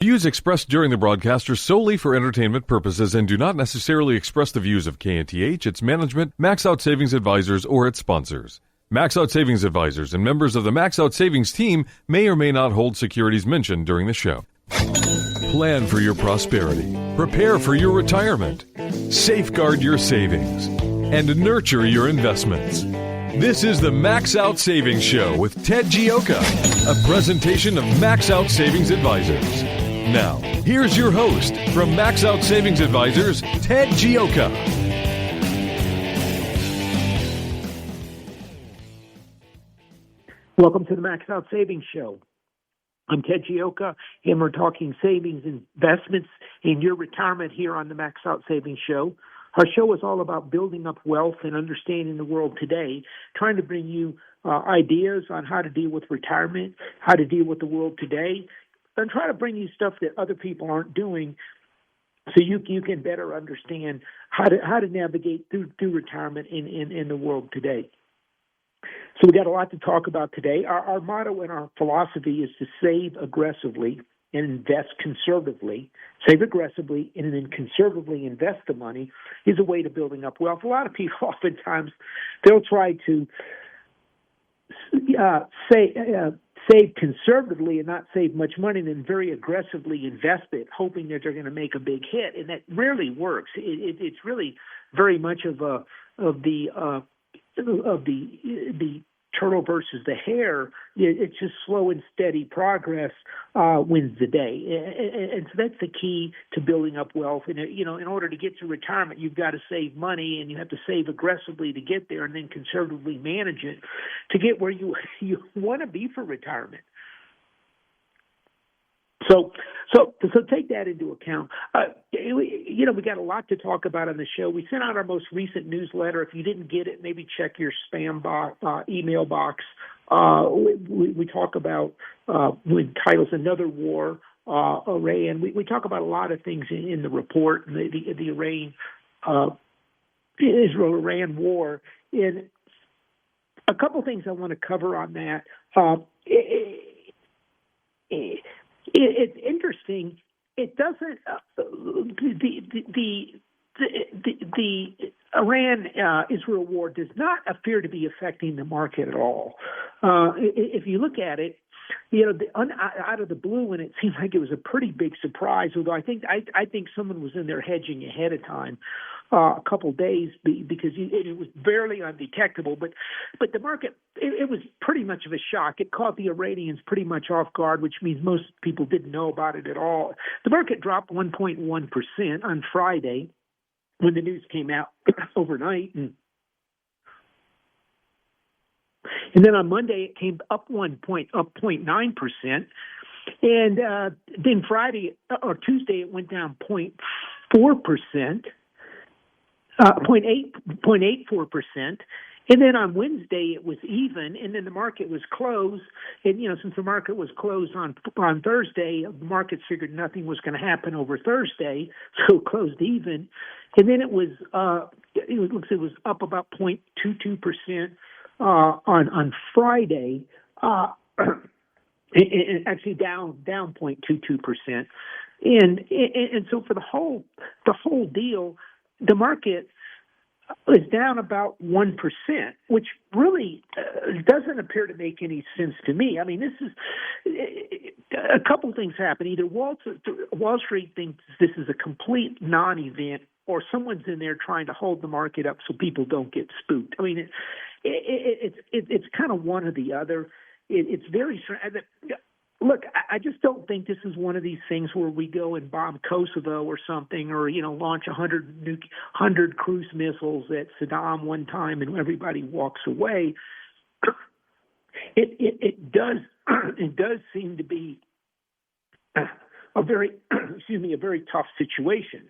Views expressed during the broadcast are solely for entertainment purposes and do not necessarily express the views of KNTH, its management, Max Out Savings Advisors, or its sponsors. Max Out Savings Advisors and members of the Max Out Savings team may or may not hold securities mentioned during the show. Plan for your prosperity, prepare for your retirement, safeguard your savings, and nurture your investments. This is the Max Out Savings Show with Ted Gioka, a presentation of Max Out Savings Advisors. Now, here's your host from Max Out Savings Advisors, Ted Gioka. Welcome to the Max Out Savings Show. I'm Ted Gioka, and we're talking savings, investments, in your retirement here on the Max Out Savings Show. Our show is all about building up wealth and understanding the world today, trying to bring you ideas on how to deal with retirement, how to deal with the world today, and try to bring you stuff that other people aren't doing so you can better understand how to navigate through retirement in the world today. So we got a lot to talk about today. Our motto and our philosophy is to save aggressively and invest conservatively. Save aggressively and then conservatively invest the money is a way to building up wealth. A lot of people oftentimes, they'll try to save conservatively and not save much money, and then very aggressively invest it, hoping that they're going to make a big hit, and that rarely works. It's really very much of the turtle versus the hare. It's just slow and steady progress wins the day, and so that's the key to building up wealth. And in order to get to retirement, you've got to save money, and you have to save aggressively to get there, and then conservatively manage it to get where you want to be for retirement. So take that into account. We got a lot to talk about on the show. We sent out our most recent newsletter. If you didn't get it, maybe check your spam email box. We talk about with titles "Another War," Iran. We talk about a lot of things in the report, the Iran Israel-Iran war. And a couple things I want to cover on that. It's interesting. It doesn't. The Iran-Israel war does not appear to be affecting the market at all. If you look at it, out of the blue, and it seemed like it was a pretty big surprise. Although I think someone was in there hedging ahead of time, a couple days, because it was barely undetectable. But the market, it was pretty much of a shock. It caught the Iranians pretty much off guard, which means most people didn't know about it at all. The market dropped 1.1% on Friday when the news came out overnight, and then on Monday it came up 0.9%, and then Friday or Tuesday it went down 0.4%, 0.84%. And then on Wednesday it was even, and then the market was closed. And since the market was closed on Thursday, the markets figured nothing was going to happen over Thursday, so it closed even. And then it was it was up about 0.22% on Friday, and actually down 0.22%. And so for the whole deal, the market is down about 1%, which really doesn't appear to make any sense to me. I mean, this is a couple things happen. Either Wall Street thinks this is a complete non-event, or someone's in there trying to hold the market up so people don't get spooked. I mean, it's kind of one or the other. It's very strange. Look, I just don't think this is one of these things where we go and bomb Kosovo or something, or launch 100 cruise missiles at Saddam one time and everybody walks away. It does seem to be a very tough situation.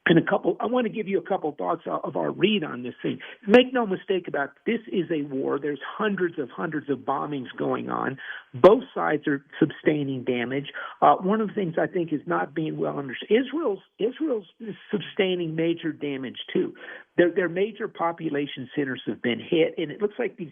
And I want to give you a couple thoughts of our read on this thing. Make no mistake about it, this is a war. There's hundreds of bombings going on. Both sides are sustaining damage. One of the things I think is not being well understood, Israel's sustaining major damage too. their major population centers have been hit, and it looks like these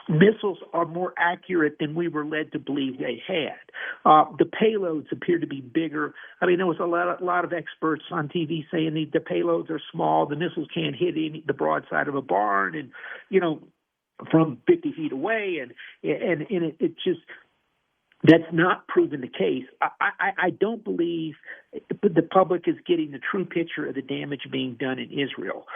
missiles are more accurate than we were led to believe they had. The payloads appear to be bigger. I mean, there was a lot of experts on TV saying the payloads are small, the missiles can't hit the broadside of a barn, and from 50 feet away, and it just. That's not proven the case. I don't believe the public is getting the true picture of the damage being done in Israel.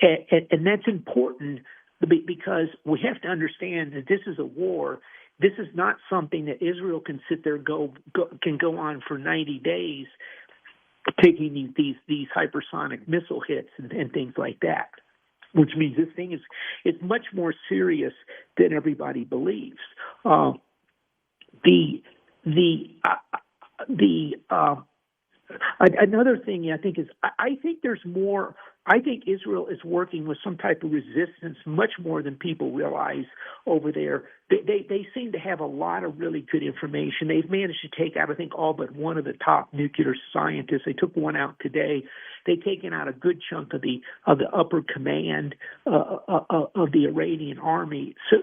And that's important because we have to understand that this is a war. This is not something that Israel can sit there can go on for 90 days taking these hypersonic missile hits and things like that, which means this thing is much more serious than everybody believes. Another thing I think is I think there's more. I think Israel is working with some type of resistance much more than people realize over there. They seem to have a lot of really good information. They've managed to take out, I think, all but one of the top nuclear scientists. They took one out today. They've taken out a good chunk of the upper command of the Iranian army. So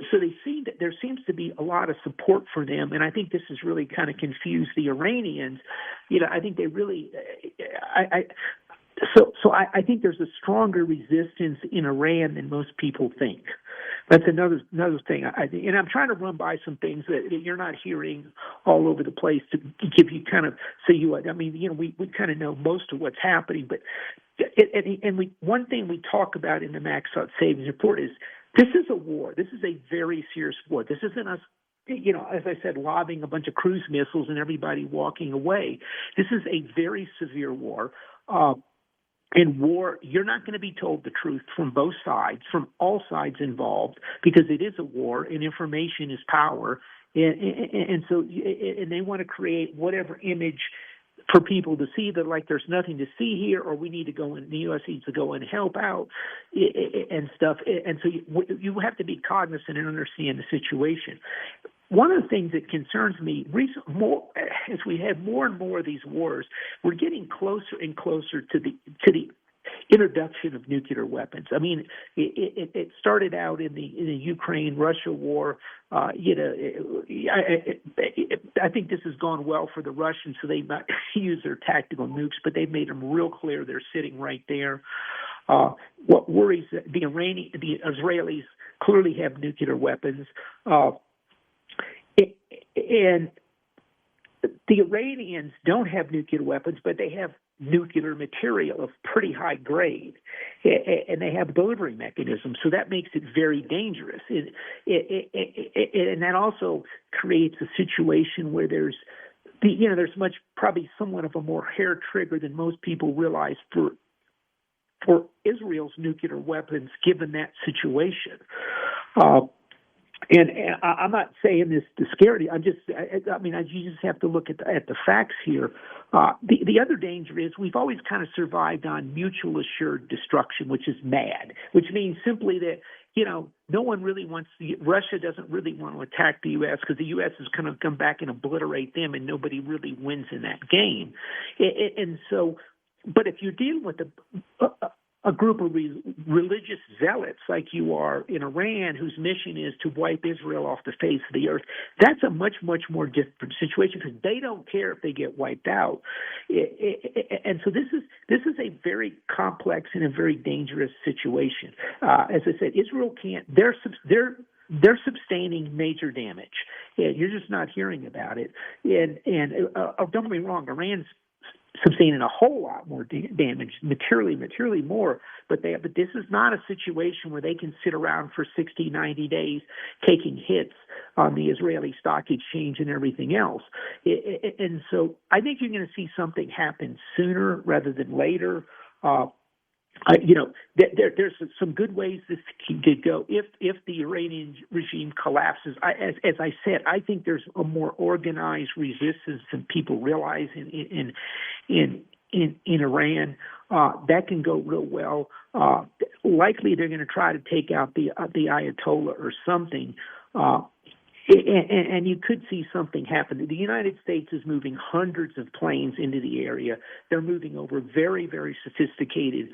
there seems to be a lot of support for them, and I think this has really kind of confused the Iranians. I think they really. So I think there's a stronger resistance in Iran than most people think. That's another thing. I think, and I'm trying to run by some things that you're not hearing all over the place to give you kind of we kind of know most of what's happening, but one thing we talk about in the Max Out Savings Report is this is a war. This is a very serious war. This isn't us. As I said, lobbing a bunch of cruise missiles and everybody walking away. This is a very severe war. In war, you're not going to be told the truth from both sides, from all sides involved, because it is a war and information is power. And so they want to create whatever image for people to see that like there's nothing to see here, or we need to go in, the U.S. needs to go and help out and stuff. And so you have to be cognizant and understand the situation. One of the things that concerns me as we have more and more of these wars, we're getting closer and closer to the introduction of nuclear weapons. I mean, it started out in the Ukraine-Russia war. I think this has gone well for the Russians, so they might use their tactical nukes, but they've made them real clear they're sitting right there. What worries the Israelis clearly have nuclear weapons. And the Iranians don't have nuclear weapons, but they have nuclear material of pretty high grade, and they have delivery mechanisms. So that makes it very dangerous. And that also creates a situation where there's probably somewhat of a more hair trigger than most people realize for Israel's nuclear weapons, given that situation. And I'm not saying this to scare you. You just have to look at the facts here. The other danger is we've always kind of survived on mutual assured destruction, which is MAD, which means simply that, no one really Russia doesn't really want to attack the U.S. because the U.S. is going to come back and obliterate them, and nobody really wins in that game. And so, but if you're dealing with a group of religious zealots like you are in Iran, whose mission is to wipe Israel off the face of the earth, that's a much, much more different situation because they don't care if they get wiped out. And so this is a very complex and a very dangerous situation. As I said, Israel can't. They're sustaining major damage. You're just not hearing about it. And don't get me wrong, Iran's sustaining a whole lot more damage, materially more, but this is not a situation where they can sit around for 60, 90 days taking hits on the Israeli stock exchange and everything else. And so I think you're going to see something happen sooner rather than later. There's some good ways this could go if the Iranian regime collapses. As I said, I think there's a more organized resistance than people realize in Iran. That can go real well. Likely, they're going to try to take out the Ayatollah or something. And you could see something happen. The United States is moving hundreds of planes into the area. They're moving over very, very sophisticated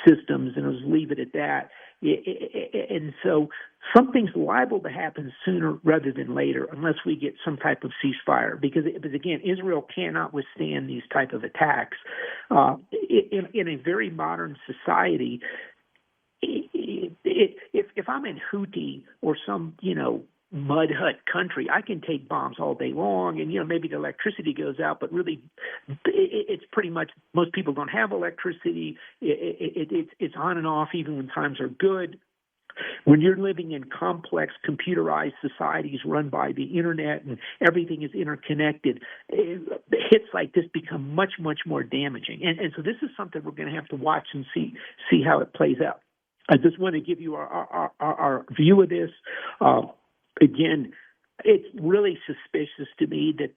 systems, and I'll just leave it at that. And so something's liable to happen sooner rather than later unless we get some type of ceasefire. Because again, Israel cannot withstand these type of attacks. In a very modern society, if I'm in Houthi or some, mud hut country, I can take bombs all day long, and maybe the electricity goes out, but really, it's pretty much most people don't have electricity. It's on and off even when times are good. When you're living in complex computerized societies run by the internet and everything is interconnected, hits like this become much, much more damaging. And so this is something we're going to have to watch and see how it plays out. I just want to give you our view of this. Again, it's really suspicious to me that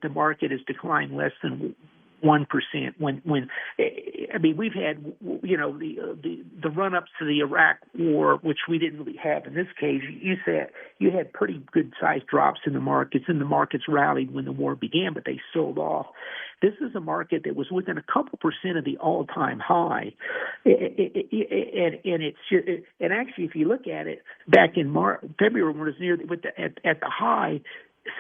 the market has declined less than 1%. When we've had the run ups to the Iraq War, which we didn't really have in this case. You had pretty good sized drops in the markets, and the markets rallied when the war began, but they sold off. This is a market that was within a couple percent of the all-time high, and actually, if you look at it back in February, when it was at the high.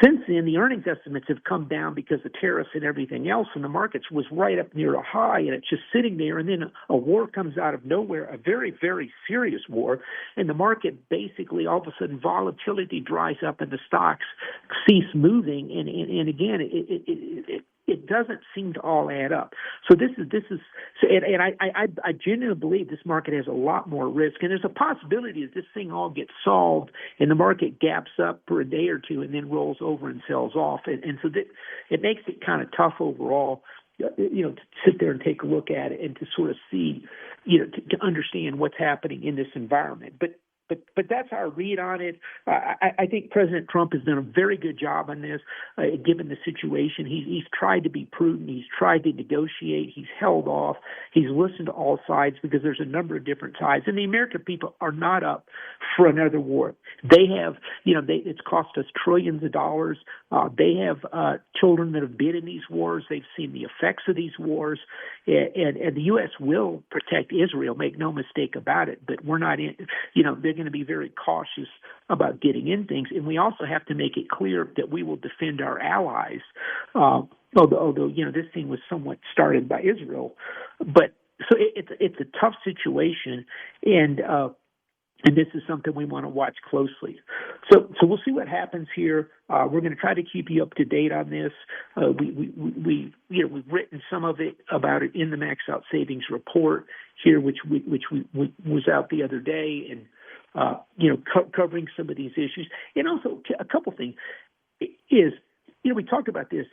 Since then, the earnings estimates have come down because of tariffs and everything else, and the markets was right up near a high, and it's just sitting there, and then a war comes out of nowhere, a very, very serious war, and the market basically, all of a sudden, volatility dries up and the stocks cease moving, and again, it doesn't seem to all add up. So I genuinely believe this market has a lot more risk, and there's a possibility that this thing all gets solved and the market gaps up for a day or two and then rolls over and sells off, and so that it makes it kind of tough overall. To sit there and take a look at it and to sort of see, to understand what's happening in this environment. But that's our read on it. I think President Trump has done a very good job on this, given the situation. He's tried to be prudent. He's tried to negotiate. He's held off. He's listened to all sides because there's a number of different sides. And the American people are not up for another war. They have, it's cost us trillions of dollars. They have children that have been in these wars. They've seen the effects of these wars. And the U.S. will protect Israel, make no mistake about it. But we're not in, they're going to be very cautious about getting in things. And we also have to make it clear that we will defend our allies, although this thing was somewhat started by Israel. But so it's a tough situation, and this is something we want to watch closely. So we'll see what happens here. We're going to try to keep you up to date on this. We've written some of it about it in the Max Out Savings report here, which was out the other day, and covering some of these issues. And also a couple things is, we talked about this.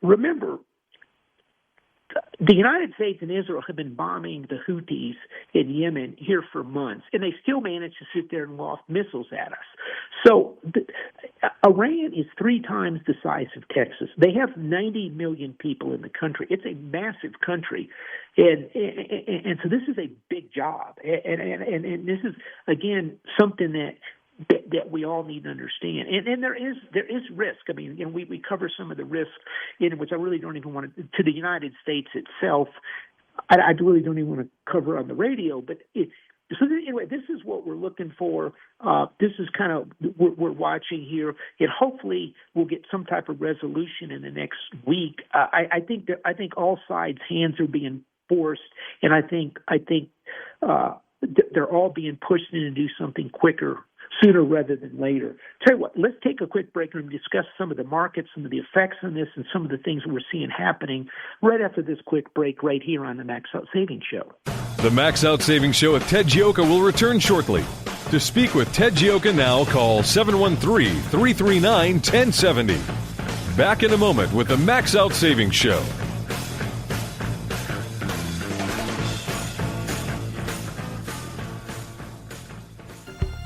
Remember, the United States and Israel have been bombing the Houthis in Yemen here for months, and they still manage to sit there and loft missiles at us. So Iran is 3 times the size of Texas. They have 90 million people in the country. It's a massive country, and so this is a big job. And this is, again, something that we all need to understand. And there is risk. I mean, we cover some of the risks, in which I really don't even want to the United States itself. I really don't even want to cover on the radio. But anyway, this is what we're looking for. This is kind of we're watching here, and hopefully we'll get some type of resolution in the next week. I think all sides' hands are being forced, and I think they're all being pushed in to do something quicker, sooner rather than later. Tell you what, let's take a quick break and discuss some of the markets, some of the effects on this, and some of the things we're seeing happening right after this quick break right here on the Max Out Savings Show. The Max Out Savings Show with Ted Gioka will return shortly. To speak with Ted Gioka now, call 713-339-1070. Back in a moment with the Max Out Savings Show.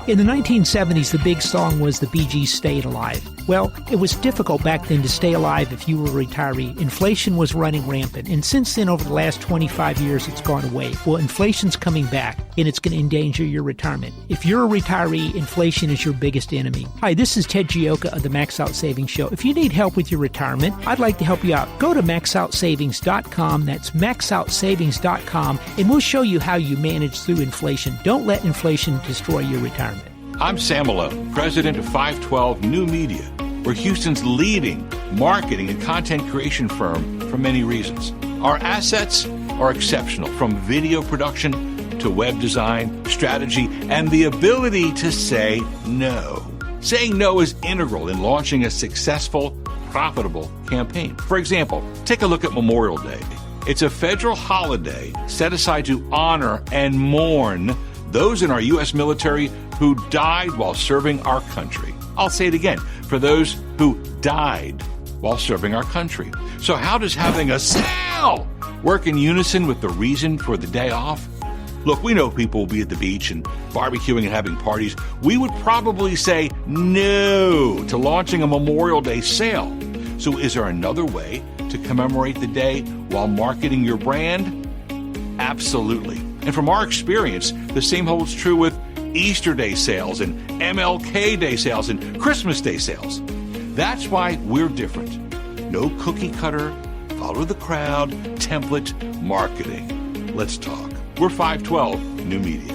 In the 1970s, the big song was the Bee Gees' Stayed Alive. Well, it was difficult back then to stay alive if you were a retiree. Inflation was running rampant, and since then, over the last 25 years, it's gone away. Well, inflation's coming back, and it's going to endanger your retirement. If you're a retiree, inflation is your biggest enemy. Hi, this is Ted Gioka of the Max Out Savings Show. If you need help with your retirement, I'd like to help you out. Go to maxoutsavings.com. That's maxoutsavings.com, and we'll show you how you manage through inflation. Don't let inflation destroy your retirement. I'm Sam Malone, president of 512 New Media. We're Houston's leading marketing and content creation firm for many reasons. Our assets are exceptional, from video production to web design, strategy, and the ability to say no. Saying no is integral in launching a successful, profitable campaign. For example, take a look at Memorial Day. It's a federal holiday set aside to honor and mourn those in our U.S. military who died while serving our country. I'll say it again, for those who died while serving our country. So how does having a sale work in unison with the reason for the day off? Look, we know people will be at the beach and barbecuing and having parties. We would probably say no to launching a Memorial Day sale. So is there another way to commemorate the day while marketing your brand? Absolutely. And from our experience, the same holds true with Easter Day sales and MLK Day sales and Christmas Day sales. That's why we're different. No cookie cutter, follow the crowd, template marketing. Let's talk. We're 512 New Media.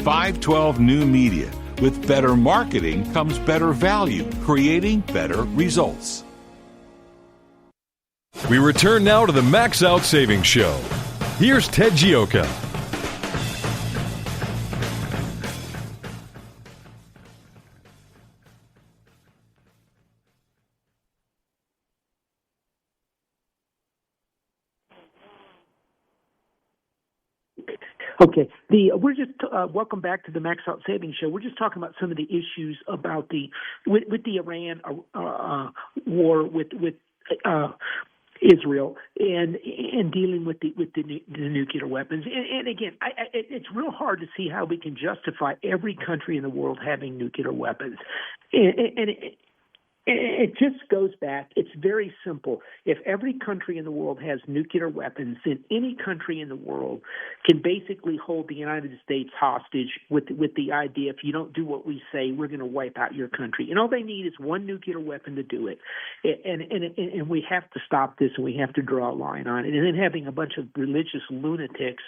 512 New Media. With better marketing comes better value, creating better results. We return now to the Max Out Savings Show. Here's Ted Gioka. Okay, we're just welcome back to the Max Out Savings Show. We're just talking about some of the issues about with the Iran war with Israel and dealing with the nuclear weapons. And again, it's real hard to see how we can justify every country in the world having nuclear weapons. And it just goes back. It's very simple. If every country in the world has nuclear weapons, then any country in the world can basically hold the United States hostage with the idea, if you don't do what we say, we're going to wipe out your country. And all they need is one nuclear weapon to do it. And we have to stop this, and we have to draw a line on it. And then having a bunch of religious lunatics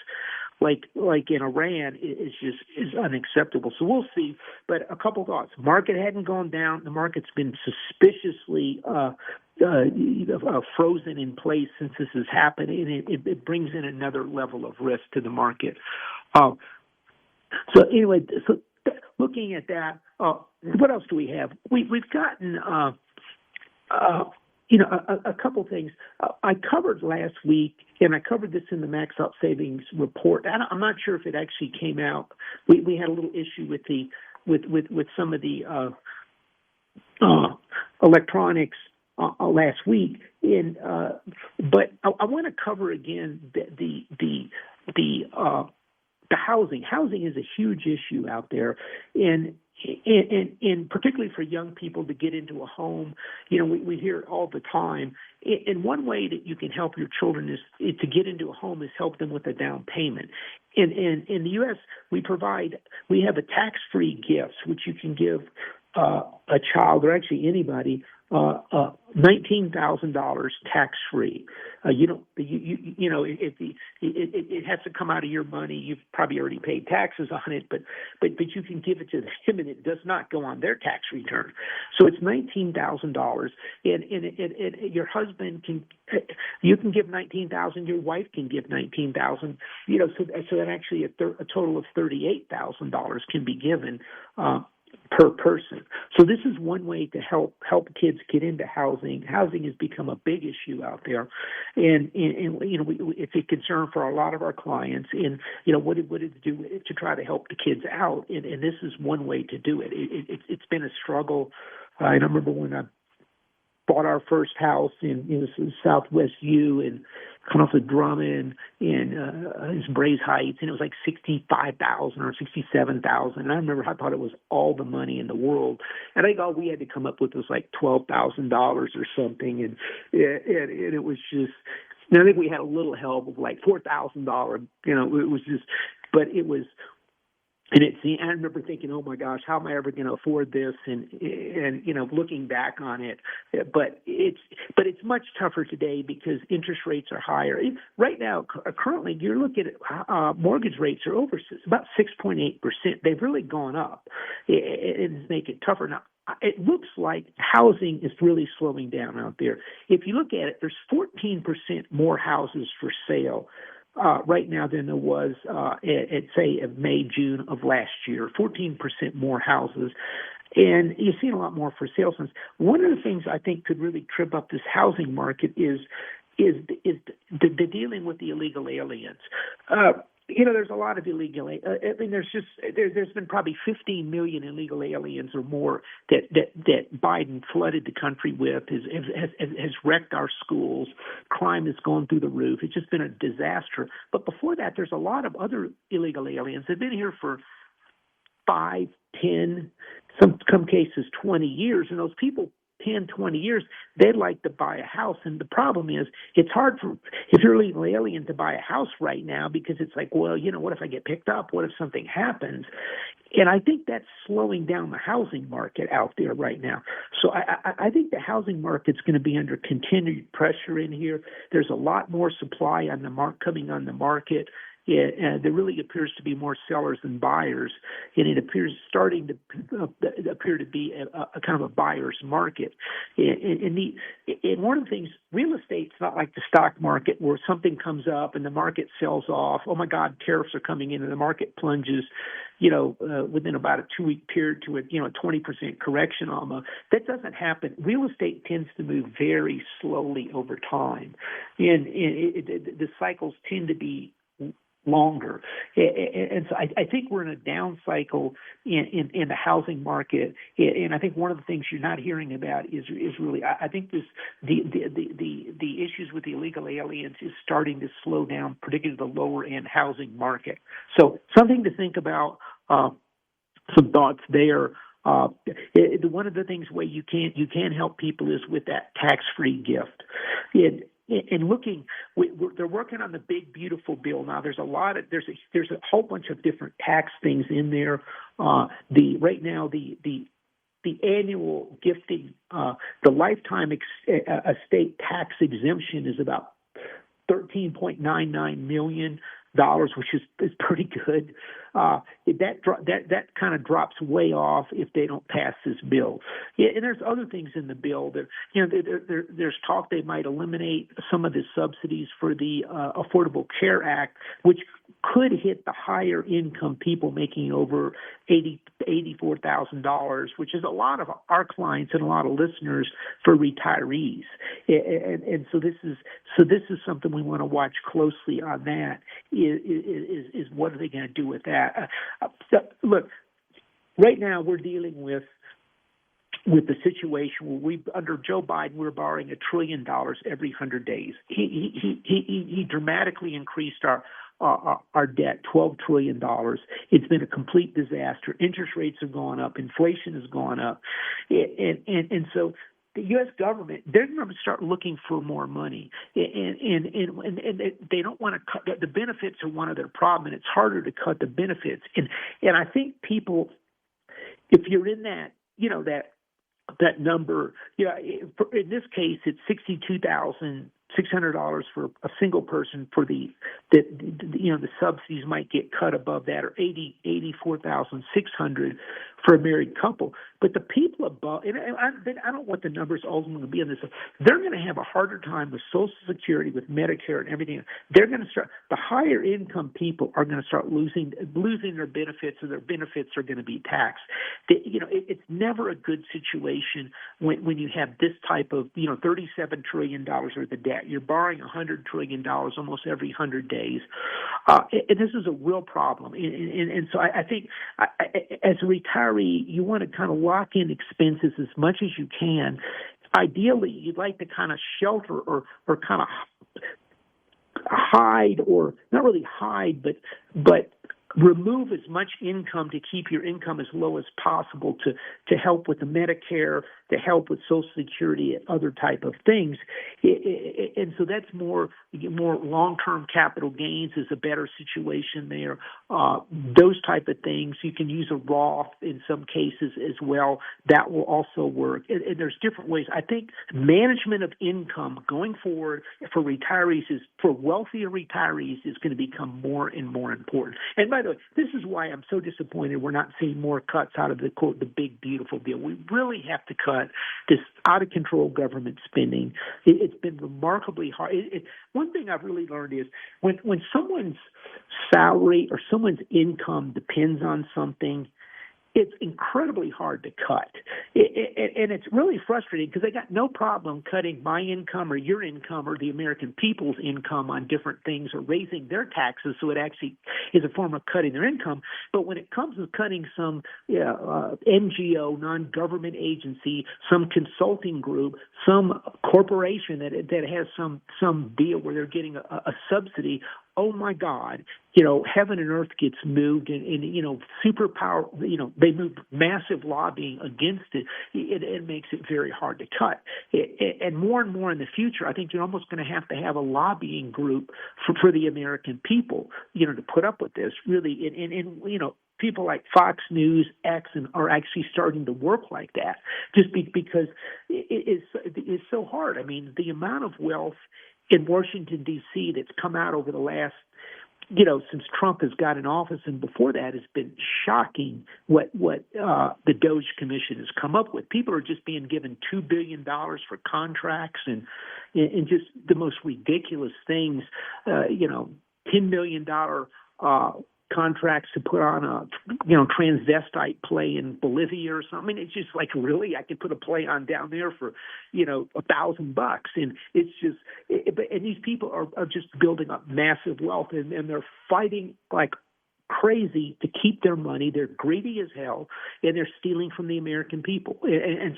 like in Iran is unacceptable. So we'll see. But a couple thoughts. Market hadn't gone down. The market's been suspiciously frozen in place since this has happened, and it brings in another level of risk to the market. So anyway, looking at that, what else do we have? We've gotten a couple things. I covered last week, and I covered this in the Max Out Savings report. I'm not sure if it actually came out. We had a little issue with some of the electronics last week, but I want to cover again the housing. Housing is a huge issue out there, and particularly for young people to get into a home. We hear it all the time. And one way that you can help your children is to get into a home is help them with a down payment. In the U.S., we have a tax-free gift, which you can give a child, or actually anybody, $19,000 tax-free. It has to come out of your money. You've probably already paid taxes on it, but you can give it to them, and it does not go on their tax return. So it's $19,000, and your husband you can give $19,000. Your wife can give $19,000. So that actually a total of $38,000 can be given per person. So this is one way to help kids get into housing. Housing has become a big issue out there, and it's a concern for a lot of our clients. And what it do to try to help the kids out, and this is one way to do it. It's been a struggle. I remember when I bought our first house in Southwest U, and coming off the Drummond in his Braze Heights, and it was like $65,000 or $67,000. And I remember I thought it was all the money in the world, and I think all we had to come up with was like $12,000 or something, and it was just. And I think we had a little help of like $4,000. You know, it was just, but it was. And I remember thinking, oh my gosh, how am I ever going to afford this? And you know, looking back on it, but it's much tougher today because interest rates are higher. Right now, currently, you're looking at mortgage rates are over about 6.8%. They've really gone up. It make it tougher now. It looks like housing is really slowing down out there. If you look at it, there's 14% more houses for sale right now than there was at say of May, June of last year. 14% more houses, and you've seen a lot more for sale since. One of the things I think could really trip up this housing market is the dealing with the illegal aliens. You know, there's a lot of illegal. I mean, there's been probably 15 million illegal aliens or more that Biden flooded the country with. Has wrecked our schools. Crime has gone through the roof. It's just been a disaster. But before that, there's a lot of other illegal aliens. They've been here for 5, 10, some cases 20 years, and those people. 10, 20 years, they'd like to buy a house. And the problem is it's hard if you're a legal alien to buy a house right now because it's like, well, you know, what if I get picked up? What if something happens? And I think that's slowing down the housing market out there right now. So I think the housing market's going to be under continued pressure in here. There's a lot more supply on the coming on the market. And there really appears to be more sellers than buyers, and it appears starting to appear to be a kind of a buyer's market. And one of the things, real estate's not like the stock market where something comes up and the market sells off. Oh my God, tariffs are coming in and the market plunges, you know, within about a 2-week period to a 20% correction almost. That doesn't happen. Real estate tends to move very slowly over time, and the cycles tend to be longer. And so I think we're in a down cycle in the housing market. And I think one of the things you're not hearing about is really, I think the issues with the illegal aliens is starting to slow down, particularly the lower end housing market. So something to think about, some thoughts there. One of the things where you can help people is with that tax-free gift. And looking, they're working on the big beautiful bill now. There's a whole bunch of different tax things in there. Right now the annual gifting, the lifetime estate tax exemption is about $13.99 million, which is pretty good. That kind of drops way off if they don't pass this bill. Yeah, and there's other things in the bill that there's talk they might eliminate some of the subsidies for the Affordable Care Act, which could hit the higher income people making over $84,000, which is a lot of our clients and a lot of listeners for retirees. And so this is something we want to watch closely on. That is what are they going to do with that? Look, right now we're dealing with the situation where under Joe Biden, we're borrowing $1 trillion every 100 days. He dramatically increased our debt, $12 trillion. It's been a complete disaster. Interest rates have gone up. Inflation has gone up. And so the U.S. government, they're going to start looking for more money. And they don't want to cut. The benefits are one of their problems, and it's harder to cut the benefits. And I think people, if you're in that, that number, in this case, it's $62,600 for a single person. For the subsidies might get cut above that, or $84,600 for a married couple. But the people above, and I don't want the numbers ultimately to be on this. They're going to have a harder time with Social Security, with Medicare, and everything. They're going to start. The higher income people are going to start losing their benefits, and their benefits are going to be taxed. It's never a good situation when you have this type of $37 trillion worth of debt. You're borrowing $100 trillion almost every 100 days, and this is a real problem. And so I think as a retiree, you want to kind of lock in expenses as much as you can. Ideally, you'd like to kind of shelter or kind of hide, or not really hide, but remove as much income to keep your income as low as possible to help with the Medicare, to help with Social Security and other type of things. And so that's more long-term capital gains is a better situation there. Those type of things. You can use a Roth in some cases as well. That will also work. And there's different ways. I think management of income going forward for retirees for wealthier retirees is going to become more and more important. And by the way, this is why I'm so disappointed we're not seeing more cuts out of the, quote, the big, beautiful bill. We really have to cut this out-of-control government spending. It's been remarkably hard. One thing I've really learned is when someone's salary or someone's income depends on something, it's incredibly hard to cut. And it's really frustrating because they got no problem cutting my income or your income or the American people's income on different things or raising their taxes, so it actually is a form of cutting their income. But when it comes to cutting some NGO, non-government agency, some consulting group, some corporation that has some deal where they're getting a subsidy, oh my God, heaven and earth gets moved, and superpower, they move massive lobbying against it. It makes it very hard to cut. And more in the future, I think you're almost going to have a lobbying group for the American people, to put up with this, really. And people like Fox News, X, are actually starting to work like that, just because it is so hard. I mean, the amount of wealth in Washington, D.C. that's come out over the last, since Trump has got in office and before that has been shocking what the Doge Commission has come up with. People are just being given $2 billion for contracts and just the most ridiculous things, $10 million contracts to put on a transvestite play in Bolivia or something. It's just like, really, I could put a play on down there for $1,000, and it's just and these people are just building up massive wealth, and they're fighting like crazy to keep their money. They're greedy as hell, and they're stealing from the American people, and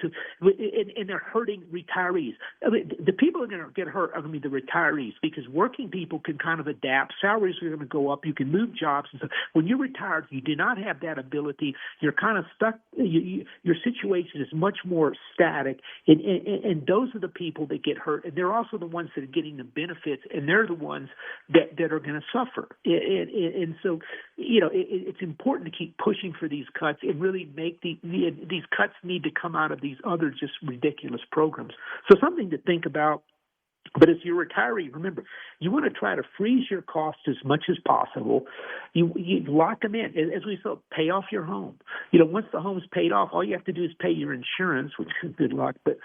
they're hurting retirees. I mean, the people who are going to get hurt are going to be the retirees, because working people can kind of adapt. Salaries are going to go up. You can move jobs, and so when you're retired, you do not have that ability. You're kind of stuck. Your situation is much more static, and those are the people that get hurt, and they're also the ones that are getting the benefits, and they're the ones that are going to suffer. And so, it's important to keep pushing for these cuts and really make these cuts need to come out of these other just ridiculous programs. So something to think about. But as you're retiring, remember, you want to try to freeze your costs as much as possible. You lock them in. As we saw, pay off your home. Once the home's paid off, all you have to do is pay your insurance, which is good luck, but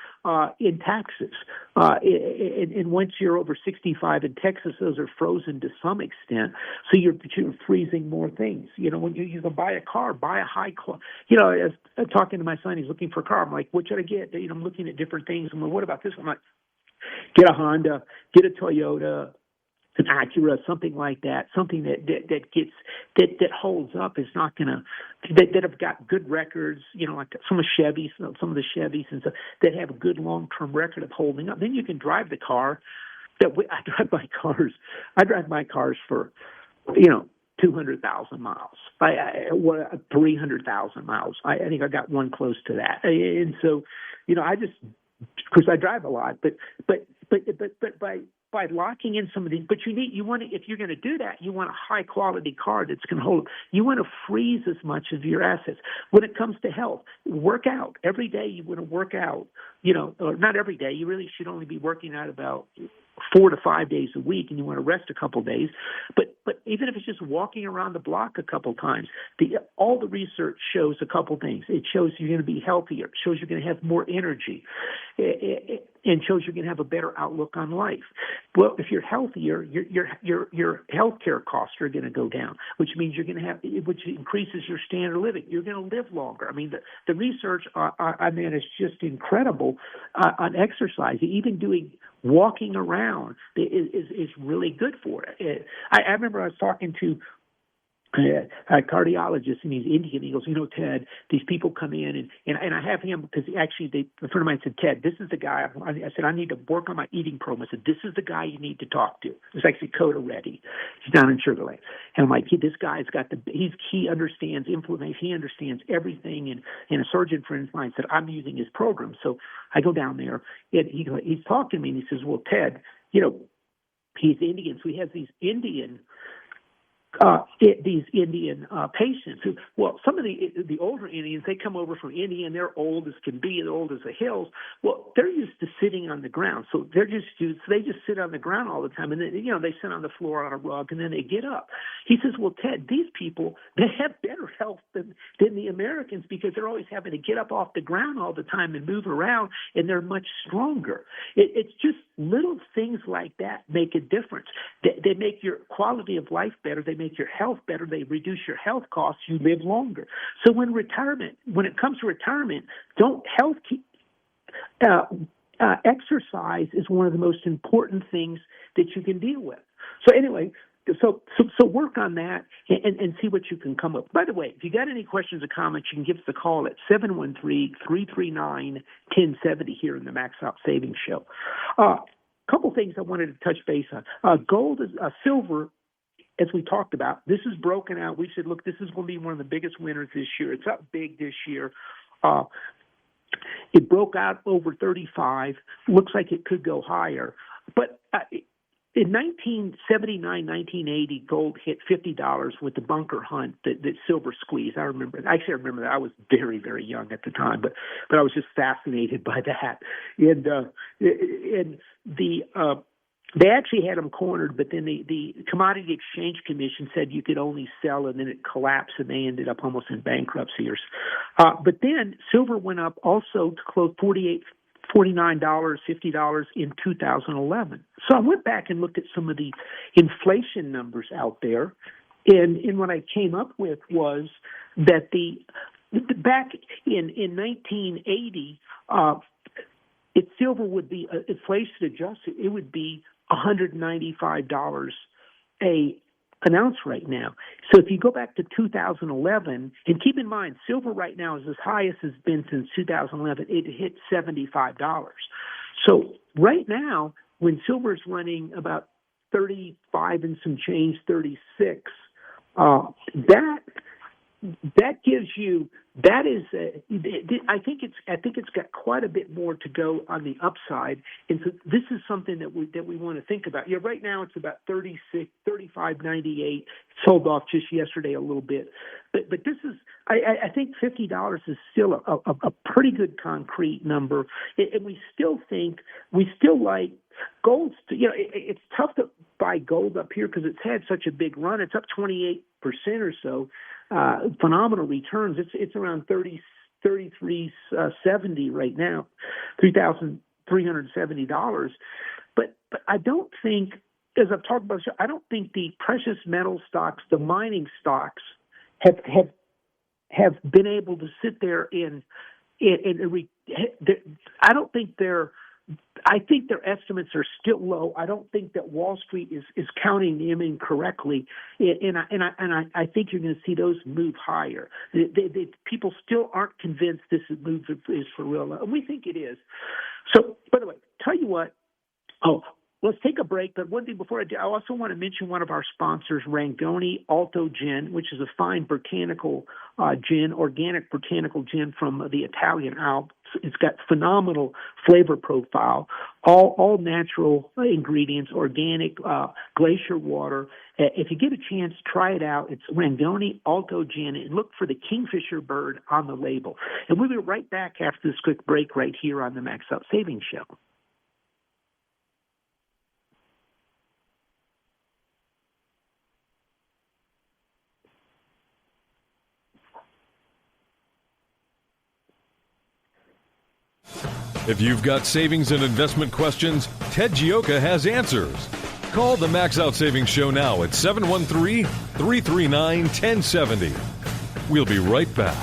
in taxes. And once you're over 65 in Texas, those are frozen to some extent. So you're freezing more things. When you can buy a car, buy a high class. As I'm talking to my son, he's looking for a car. I'm like, what should I get? I'm looking at different things. I'm like, what about this one? I'm like, get a Honda, get a Toyota, an Acura, something like that, something that holds up, is not going to that have got good records, like some of the Chevys and stuff that have a good long-term record of holding up. Then you can drive the car. I drive my cars for 200,000 miles, 300,000 miles. I think I got one close to that, and so because I drive a lot, but by locking in some of these, but you want to, if you're going to do that, you want a high quality car that's going to hold. You want to freeze as much of your assets. When it comes to health, work out every day. You want to work out, or not every day. You really should only be working out about 4 to 5 days a week, and you want to rest a couple of days. But even if it's just walking around the block a couple of times, all the research shows a couple things. It shows you're going to be healthier. It shows you're going to have more energy. And shows you're going to have a better outlook on life. Well, if you're healthier, your healthcare costs are going to go down, which means which increases your standard of living. You're going to live longer. I mean, the research is just incredible on exercise. Even walking around is really good for it. I remember I was talking to a cardiologist, and he's Indian. He goes, Ted, these people come in, and I have him because a friend of mine said, Ted, this is the guy. I said, I need to work on my eating program. I said, this is the guy you need to talk to. It's actually Coda Reddy. He's down in Sugar Land. And I'm like, this guy's he understands inflammation. He understands everything. And a surgeon friend of mine said, I'm using his program. So I go down there, and he's talking to me, and he says, well, Ted, he's Indian, so he has these Indian patients who, some of the older Indians, they come over from India and they're old as can be, and old as the hills. Well, they're used to sitting on the ground, so they just sit on the ground all the time, and then they sit on the floor on a rug, and then they get up. He says, well, Ted, these people, they have better health than the Americans because they're always having to get up off the ground all the time and move around, and they're much stronger. It's just little things like that make a difference. They make your quality of life better. They make your health better. They reduce your health costs. You live longer. So when it comes to retirement, exercise is one of the most important things that you can deal with. So anyway, so work on that and see what you can come up. By the way, if you got any questions or comments, you can give us a call at 713-339-1070 here in the Max Out Savings Show. Couple things I wanted to touch base on. Gold is silver. As we talked about, this is broken out. We said, look, this is going to be one of the biggest winners this year. It's up big this year. It broke out over 35. Looks like it could go higher. But in 1979, 1980, gold hit $50 with the bunker hunt that silver squeezed. I remember that. I was very, very young at the time, but I was just fascinated by that. And they actually had them cornered, but then the Commodity Exchange Commission said you could only sell, and then it collapsed, and they ended up almost in bankruptcy. But then silver went up also to close $48, $49, $50 in 2011. So I went back and looked at some of the inflation numbers out there, and what I came up with was that back in 1980, if silver would be inflation adjusted, it would be $195 an ounce right now. So if you go back to 2011, and keep in mind, silver right now is as high as it's been since 2011. It hit $75. So right now, when silver is running about 35 and some change, 36, that gives you. That is, I think it's got quite a bit more to go on the upside, and so this is something that we want to think about. Yeah, right now it's about 35.98. Sold off just yesterday a little bit, but this is I think $50 is still a pretty good concrete number, and we still like gold. It's tough to buy gold up here because it's had such a big run. It's up 28% or so. Phenomenal returns. It's around $33.70 right now, $3,370. But I don't think, as I've talked about, I don't think the precious metal stocks, the mining stocks, have been able to sit there I think their estimates are still low. I don't think that Wall Street is counting them incorrectly, and I think you're going to see those move higher. People still aren't convinced this move is for real, and we think it is. So, by the way, tell you what. Let's take a break, but one thing before I do, I also want to mention one of our sponsors, Rangoni Alto Gin, which is a fine botanical gin, organic botanical gin from the Italian Alps. It's got phenomenal flavor profile, all natural ingredients, organic glacier water. If you get a chance, try it out. It's Rangoni Alto Gin, and look for the kingfisher bird on the label. And we'll be right back after this quick break right here on the Max Out Savings Show. If you've got savings and investment questions, Ted Gioka has answers. Call the Max Out Savings Show now at 713-339-1070. We'll be right back.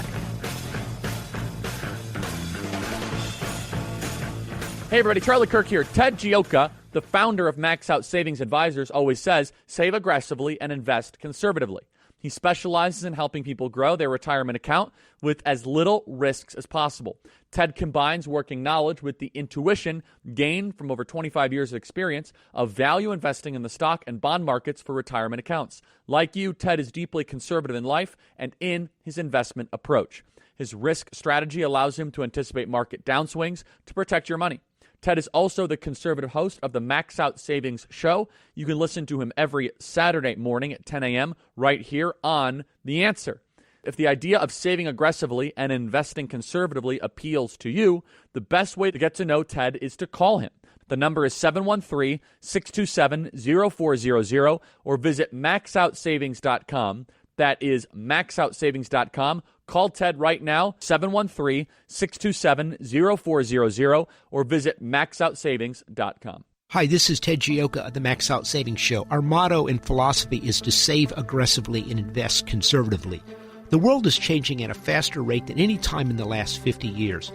Hey everybody, Charlie Kirk here. Ted Gioka, the founder of Max Out Savings Advisors, always says, save aggressively and invest conservatively. He specializes in helping people grow their retirement account with as little risks as possible. Ted combines working knowledge with the intuition gained from over 25 years of experience of value investing in the stock and bond markets for retirement accounts. Like you, Ted is deeply conservative in life and in his investment approach. His risk strategy allows him to anticipate market downswings to protect your money. Ted is also the conservative host of the Max Out Savings Show. You can listen to him every Saturday morning at 10 a.m. right here on The Answer. If the idea of saving aggressively and investing conservatively appeals to you, the best way to get to know Ted is to call him. The number is 713-627-0400 or visit maxoutsavings.com. That is maxoutsavings.com. Call Ted right now, 713-627-0400 or visit maxoutsavings.com. Hi, this is Ted Gioka of the Max Out Savings Show. Our motto and philosophy is to save aggressively and invest conservatively. The world is changing at a faster rate than any time in the last 50 years.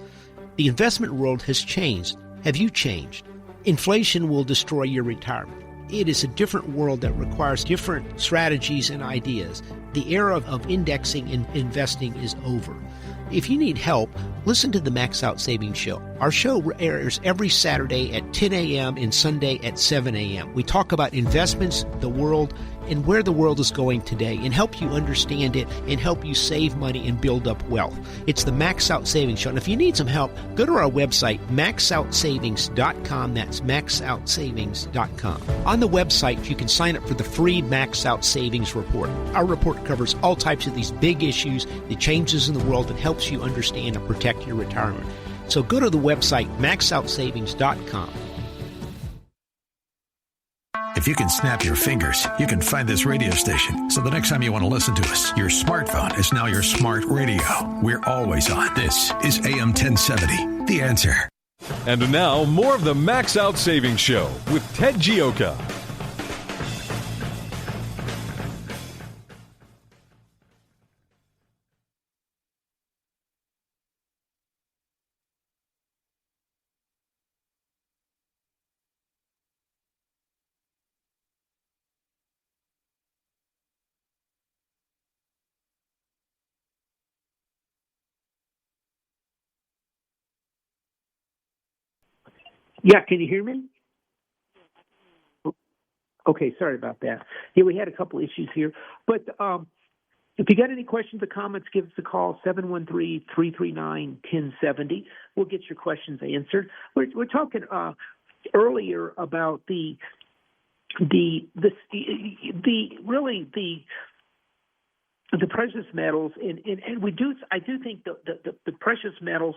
The investment world has changed. Have you changed? Inflation will destroy your retirement. It is a different world that requires different strategies and ideas. The era of indexing and investing is over. If you need help, listen to the Max Out Savings Show. Our show airs every Saturday at 10 a.m. and Sunday at 7 a.m. We talk about investments, the world, and where the world is going today, and help you understand it and help you save money and build up wealth. It's the Max Out Savings Show. And if you need some help, go to our website, maxoutsavings.com. That's maxoutsavings.com. On the website, you can sign up for the free Max Out Savings Report. Our report covers all types of these big issues, the changes in the world, and helps you understand and protect your retirement. So go to the website, maxoutsavings.com. If you can snap your fingers, you can find this radio station. So the next time you want to listen to us, your smartphone is now your smart radio. We're always on. This is AM 1070, The Answer. And now, more of the Max Out Savings Show with Ted Gioka. Yeah, can you hear me? Okay, sorry about that. Yeah, we had a couple issues here. But if you got any questions or comments, give us a call, 713-339-1070. We'll get your questions answered. We're talking earlier about the precious metals, and I do think the precious metals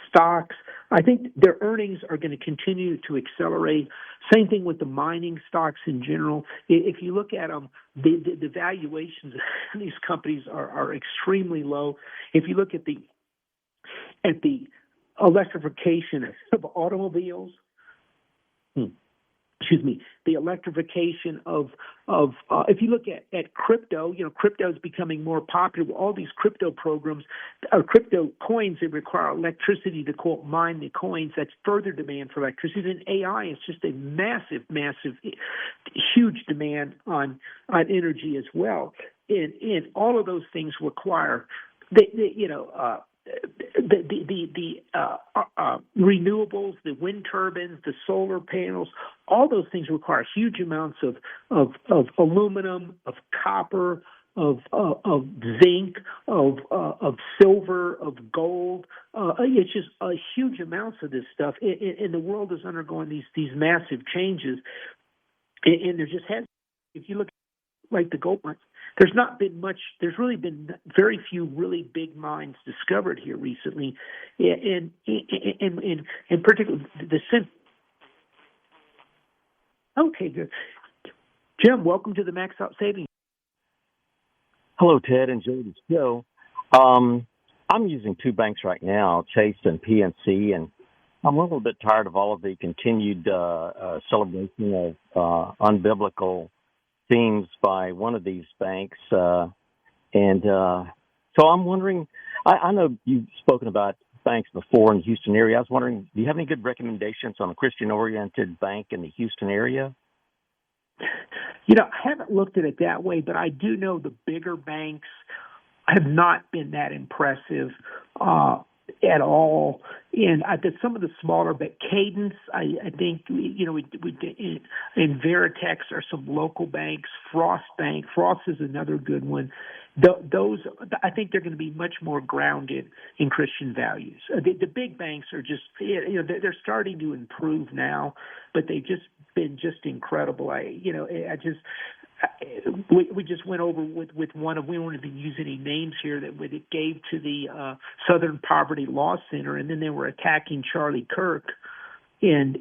stocks, I think their earnings are going to continue to accelerate. Same thing with the mining stocks in general. If you look at them, the valuations of these companies are extremely low. If you look at the electrification of automobiles, the electrification of if you look at crypto, crypto is becoming more popular. All these crypto programs, crypto coins, that require electricity to mine the coins. That's further demand for electricity. And AI is just a massive, huge demand on energy as well. And all of those things require the renewables, the wind turbines, the solar panels, all those things require huge amounts of aluminum, of copper, of zinc, of silver, of gold. It's just huge amounts of this stuff, and the world is undergoing these massive changes. And there just has, if you look at like the gold mines, there's not been much. There's really been very few really big mines discovered here recently, and particularly the sin. Okay, good. Jim, welcome to the Max Out Savings. Hello, Ted. Enjoy the show. I'm using two banks right now, Chase and PNC, and I'm a little bit tired of all of the continued celebration of unbiblical themes by one of these banks. So I'm wondering, I know you've spoken about banks before in the Houston area. I was wondering, do you have any good recommendations on a Christian-oriented bank in the Houston area? I haven't looked at it that way, but I do know the bigger banks have not been that impressive at all. And I did some of the smaller, but Cadence, I think, we did, in Veritex are some local banks. Frost Bank, Frost is another good one. Those, I think they're going to be much more grounded in Christian values. The big banks are just, they're starting to improve now, but they've just been just incredible. We just went over with one of, we won't even use any names here, that what it gave to the Southern Poverty Law Center, and then they were attacking Charlie Kirk. And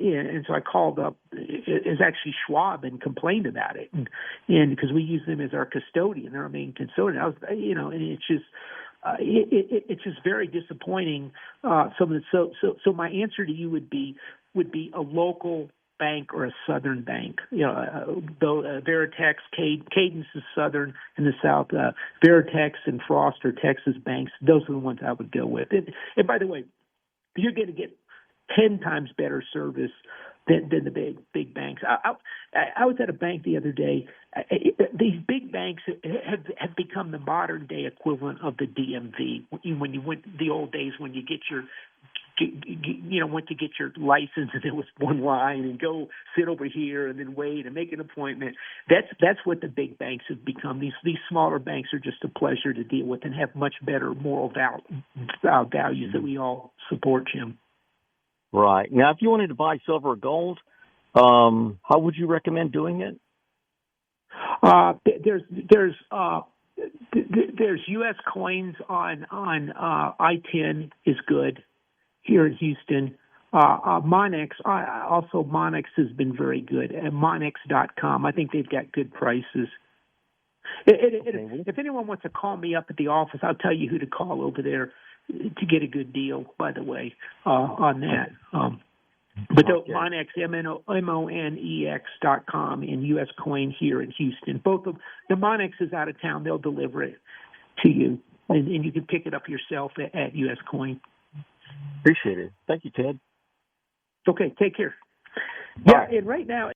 so I called up, it's actually Schwab, and complained about it, and because we use them as our custodian, they're our main custodian. And it's just it's just very disappointing. So my answer to you would be a local bank or a Southern bank. Veritex, Cadence is Southern in the South. Veritex and Frost are Texas banks. Those are the ones I would go with. And by the way, you're going to get 10 times better service than the big banks. I was at a bank the other day. These big banks have become the modern day equivalent of the DMV. When you went the old days when you went to get your license, and there was one line, and go sit over here and then wait and make an appointment. That's what the big banks have become. These smaller banks are just a pleasure to deal with and have much better moral values that we all support, Jim. Right. Now, if you wanted to buy silver or gold, how would you recommend doing it? There's U.S. coins on I-10 is good here in Houston. Monex, also Monex has been very good at Monex.com. I think they've got good prices. If anyone wants to call me up at the office, I'll tell you who to call over there to get a good deal, by the way, on that. But Monex, MONEX.com, and U.S. Coin here in Houston. Both of the Monex is out of town. They'll deliver it to you, and you can pick it up yourself at U.S. Coin. Appreciate it. Thank you, Ted. Okay, take care. Yeah, and right now, I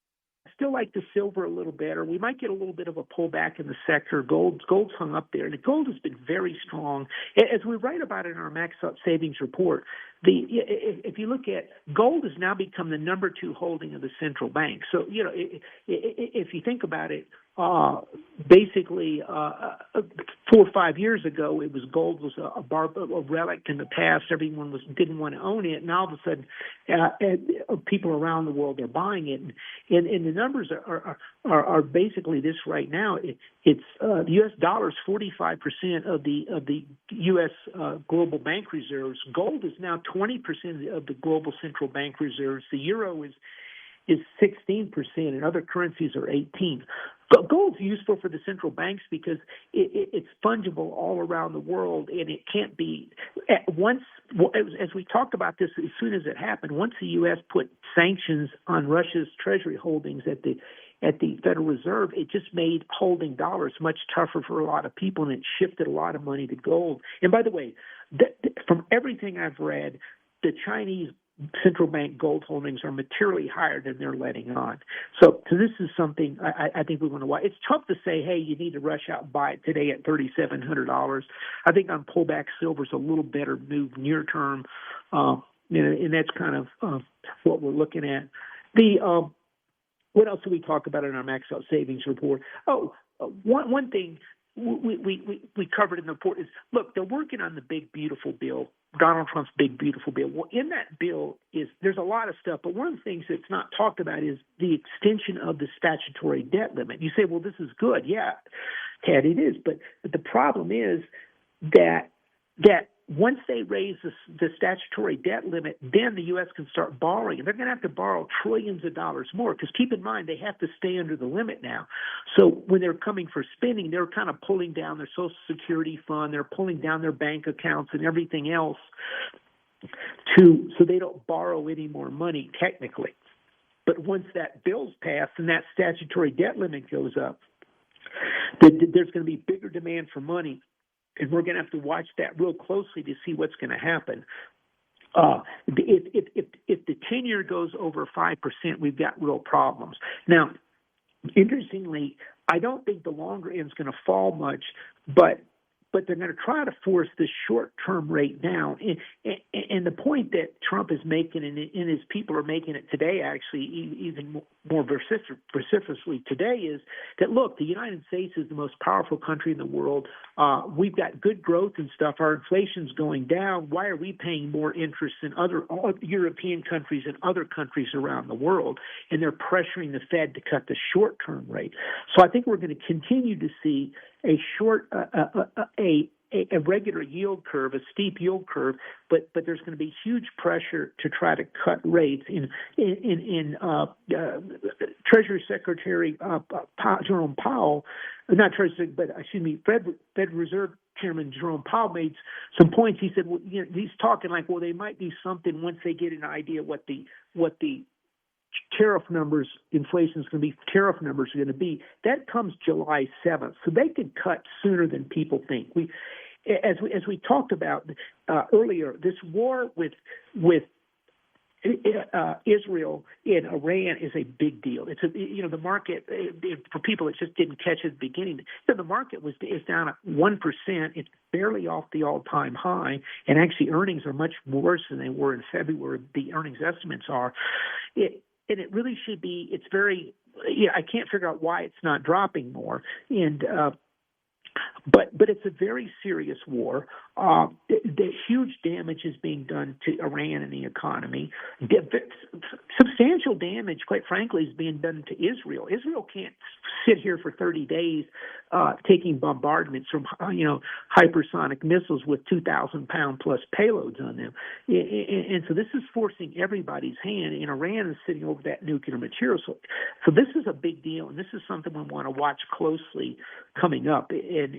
still like the silver a little better. We might get a little bit of a pullback in the sector. Gold's hung up there, and the gold has been very strong. As we write about in our Max Out Savings report, if you look at gold has now become the number 2 holding of the central bank. So, if you think about it, basically 4 or 5 years ago, gold was a relic in the past. Everyone didn't want to own it, and all of a sudden, people around the world are buying it. And the numbers are basically this right now. It's the U.S. dollar is 45% of the U.S. global bank reserves. Gold is now 20% of the global central bank reserves. The euro is 16%, and other currencies are 18%. But gold's useful for the central banks because it's fungible all around the world, and it can't be as we talked about this as soon as it happened. Once the U.S. put sanctions on Russia's treasury holdings at the Federal Reserve, it just made holding dollars much tougher for a lot of people, and it shifted a lot of money to gold. And by the way, from everything I've read, the Chinese central bank gold holdings are materially higher than they're letting on. So this is something I think we want to watch. It's tough to say, hey, you need to rush out and buy it today at $3,700. I think on pullback, silver's a little better move near term, and that's kind of what we're looking at. What else do we talk about in our Max Out Savings report? One thing we covered in the report is, look, they're working on the big, beautiful bill, Donald Trump's big, beautiful bill. Well, in that bill there's a lot of stuff, but one of the things that's not talked about is the extension of the statutory debt limit. You say, well, this is good. Yeah, Ted, it is. But the problem is that once they raise the statutory debt limit, then the U.S. can start borrowing. And they're going to have to borrow trillions of dollars more because keep in mind, they have to stay under the limit now. So when they're coming for spending, they're kind of pulling down their Social Security fund. They're pulling down their bank accounts and everything else so they don't borrow any more money technically. But once that bill's passed and that statutory debt limit goes up, there's going to be bigger demand for money. And we're going to have to watch that real closely to see what's going to happen. If the 10-year goes over 5%, we've got real problems. Now, interestingly, I don't think the longer end's going to fall much, but they're going to try to force the short-term rate down. And the point that Trump is making, and his people are making it today, actually, even more vociferously today, is that, look, the United States is the most powerful country in the world. We've got good growth and stuff. Our inflation's going down. Why are we paying more interest than other European countries and other countries around the world? And they're pressuring the Fed to cut the short-term rate. So I think we're going to continue to see a regular yield curve, a steep yield curve, but there's going to be huge pressure to try to cut rates. In Treasury Secretary Jerome Powell, not Treasury, but excuse me, Fed Reserve Chairman Jerome Powell made some points. He said, well, he's talking like, well, they might do something once they get an idea what the tariff numbers, inflation is going to be, tariff numbers are going to be. That comes July 7th. So they could cut sooner than people think. As we talked about earlier, this war with Israel and Iran is a big deal. It's the market, for people that just didn't catch at the beginning, the market is down at 1%. It's barely off the all-time high, and actually earnings are much worse than they were in February. The earnings estimates are. And it really should be. It's very. I can't figure out why it's not dropping more. And but it's a very serious war. The huge damage is being done to Iran and the economy. Substantial damage, quite frankly, is being done to Israel. Israel can't sit here for 30 days taking bombardments from hypersonic missiles with 2,000-pound plus payloads on them. And so this is forcing everybody's hand, and Iran is sitting over that nuclear material. So this is a big deal, and this is something we want to watch closely coming up. And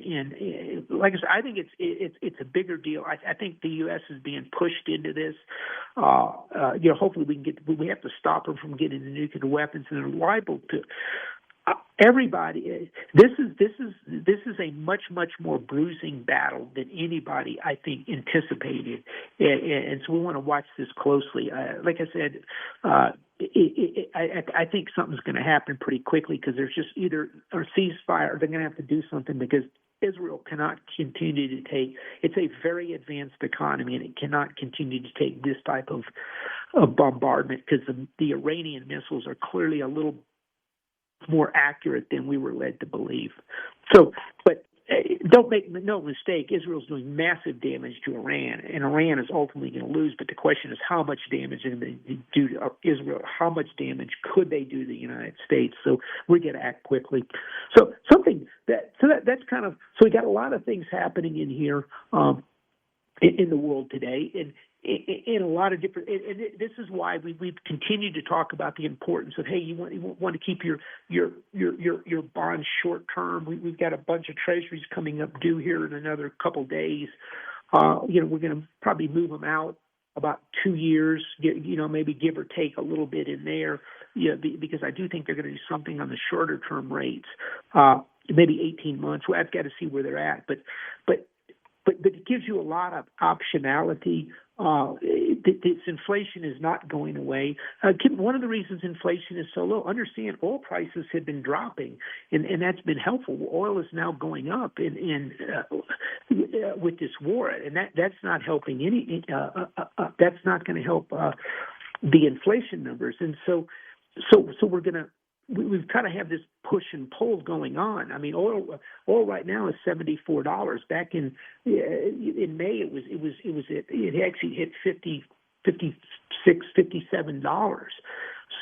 like I said, I think it's a bigger deal. I think the U.S. is being pushed into this. Hopefully we have to stop them from getting the nuclear weapons, and they're liable to. Everybody, this is a much I bruising battle than anybody I think anticipated, and so we want to watch this closely. Like I said, I think something's going to happen pretty quickly because there's just either a ceasefire or they're going to have to do something because Israel cannot continue to take. It's a very advanced economy, and it cannot continue to take this type of bombardment because the Iranian missiles are clearly a little more accurate than we were led to believe. So, but don't make no mistake, Israel's doing massive damage to Iran, and Iran is ultimately going to lose. But the question is, how much damage are they do to Israel? How much damage could they do to the United States? So we got to act quickly. So that's kind of so we got a lot of things happening in here in the world today, and in a lot of different, and this is why we've continued to talk about the importance of, hey, you want to keep your bonds short term. We've got a bunch of treasuries coming up due here in another couple days. We're going to probably move them out about 2 years, maybe give or take a little bit in there, because I do think they're going to do something on the shorter term rates, maybe 18 months. Well, I've got to see where they're at, but it gives you a lot of optionality. This inflation is not going away. One of the reasons inflation is so low, understand oil prices have been dropping, and that's been helpful. Oil is now going up with this war, and that's not helping that's not going to help the inflation numbers. And so we're going to. We've kind of have this push and pull going on. I mean, oil right now is $74. Back in May, it actually hit $57.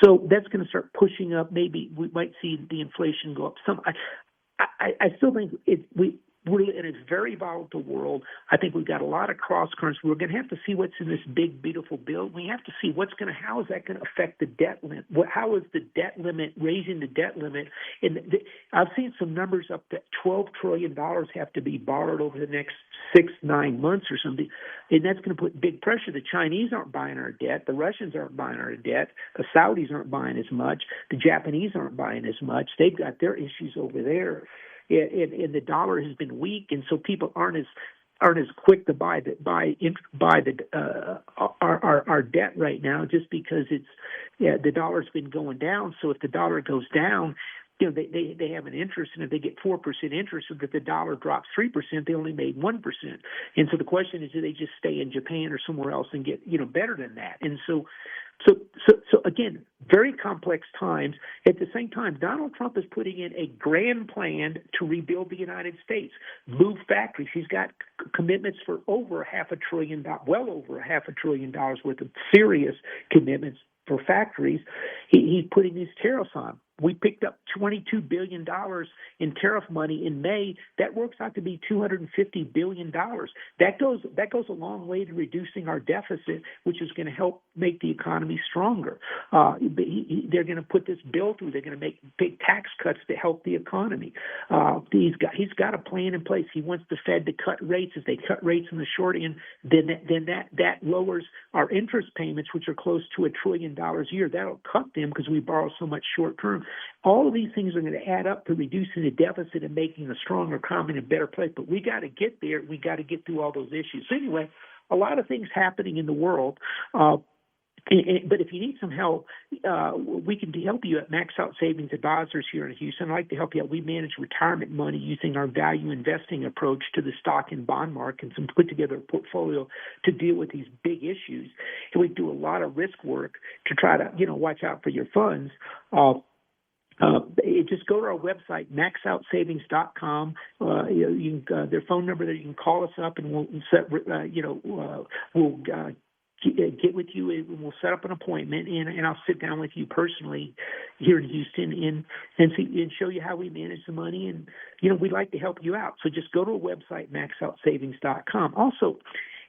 So that's going to start pushing up. Maybe we might see the inflation go up some. I still think we're in a very volatile world. I think we've got a lot of cross currents. We're going to have to see what's in this big, beautiful bill. We have to see how is that going to affect the debt limit? How is the debt limit, raising the debt limit? And I've seen some numbers up to $12 trillion have to be borrowed over the next 6-9 months or something. And that's going to put big pressure. The Chinese aren't buying our debt. The Russians aren't buying our debt. The Saudis aren't buying as much. The Japanese aren't buying as much. They've got their issues over there. And the dollar has been weak, and so people aren't as quick to buy our debt right now, just because the dollar's been going down. So if the dollar goes down, they have an interest, and if they get 4% interest, if the dollar drops 3%, they only made 1%. And so the question is, do they just stay in Japan or somewhere else and get better than that? And so again, very complex times. At the same time, Donald Trump is putting in a grand plan to rebuild the United States, move factories. He's got commitments for over $500 billion, well over $500 billion worth of serious commitments for factories. He's putting these tariffs on. We picked up $22 billion in tariff money in May. That works out to be $250 billion. That goes a long way to reducing our deficit, which is going to help make the economy stronger. They're going to put this bill through. They're going to make big tax cuts to help the economy. He's got a plan in place. He wants the Fed to cut rates. If they cut rates in the short end, then that lowers our interest payments, which are close to $1 trillion a year. That'll cut them because we borrow so much short term. All of these things are going to add up to reducing the deficit and making a stronger economy a better place. But we got to get there. We got to get through all those issues. So anyway, a lot of things happening in the world. But if you need some help, we can help you at Max Out Savings Advisors here in Houston. I'd like to help you out. We manage retirement money using our value investing approach to the stock and bond market and put together a portfolio to deal with these big issues. And we do a lot of risk work to try to, watch out for your funds. Just go to our website, maxoutsavings.com. You can, their phone number there. You can call us up, and we'll set. We'll get with you, and we'll set up an appointment, and I'll sit down with you personally here in Houston and show you how we manage the money. And we'd like to help you out. So just go to our website, maxoutsavings.com. Also,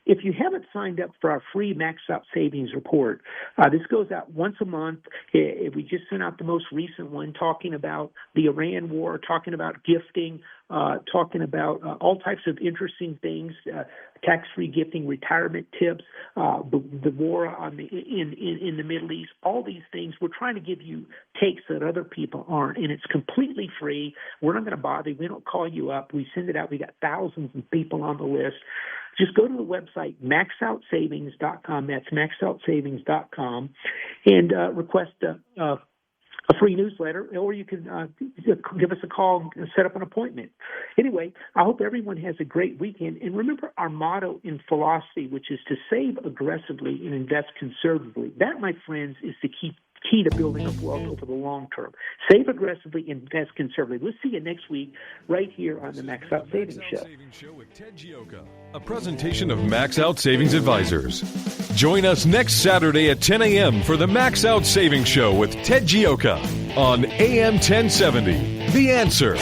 if you haven't signed up for our free Max Out Savings Report, this goes out once a month. We just sent out the most recent one talking about the Iran war, talking about gifting, talking about all types of interesting things, tax-free gifting, retirement tips, the war in the Middle East, all these things. We're trying to give you takes that other people aren't, and it's completely free. We're not going to bother you. We don't call you up. We send it out. We got thousands of people on the list. Just go to the website, maxoutsavings.com. That's maxoutsavings.com, and request a free newsletter, or you can give us a call and set up an appointment. Anyway, I hope everyone has a great weekend. And remember our motto in philosophy, which is to save aggressively and invest conservatively. That, my friends, is the key to building up wealth over the long term. Save aggressively, invest conservatively. We'll see you next week right here on the Max Out Savings Show. With Ted Gioka, a presentation of Max Out Savings Advisors. Join us next Saturday at 10 a.m. for the Max Out Savings Show with Ted Gioka on AM 1070. The Answer.